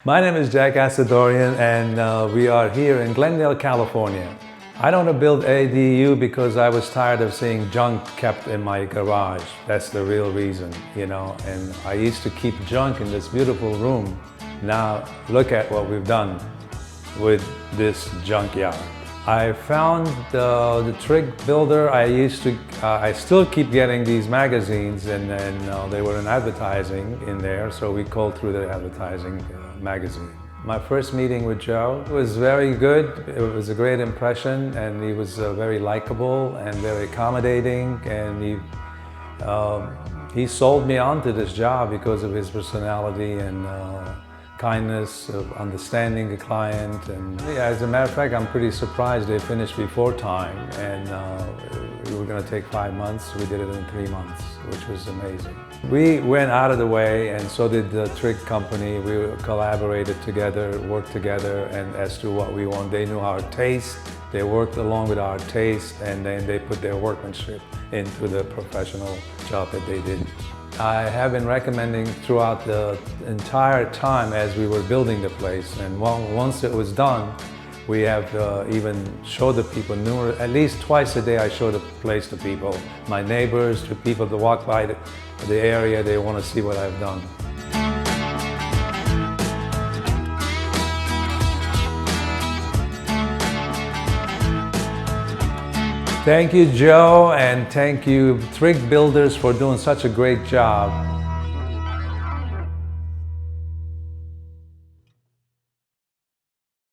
My name is Jack Asadorian and we are here in Glendale, California. I don't want to build ADU because I was tired of seeing junk kept in my garage. That's the real reason, and I used to keep junk in this beautiful room. Now look at what we've done with this junkyard. I found the Trig Builder. I still keep getting these magazines and they were in advertising in there, so we called through the advertising magazine. My first meeting with Joe was very good. It was a great impression, and he was very likable and very accommodating, and he sold me onto this job because of his personality and kindness, of understanding the client. And as a matter of fact, I'm pretty surprised they finished before time, and we were going to take 5 months. We did it in 3 months, which was amazing. We went out of the way, and so did the Trig company. We collaborated together, worked together, and as to what we want. They knew our taste, they worked along with our taste, and then they put their workmanship into the professional job that they did. I have been recommending throughout the entire time as we were building the place, and once it was done, we have even showed the people at least twice a day. I show the place to people, my neighbors, to people that walk by the area. They want to see what I've done. Thank you, Joe, and thank you, Trig Builders, for doing such a great job.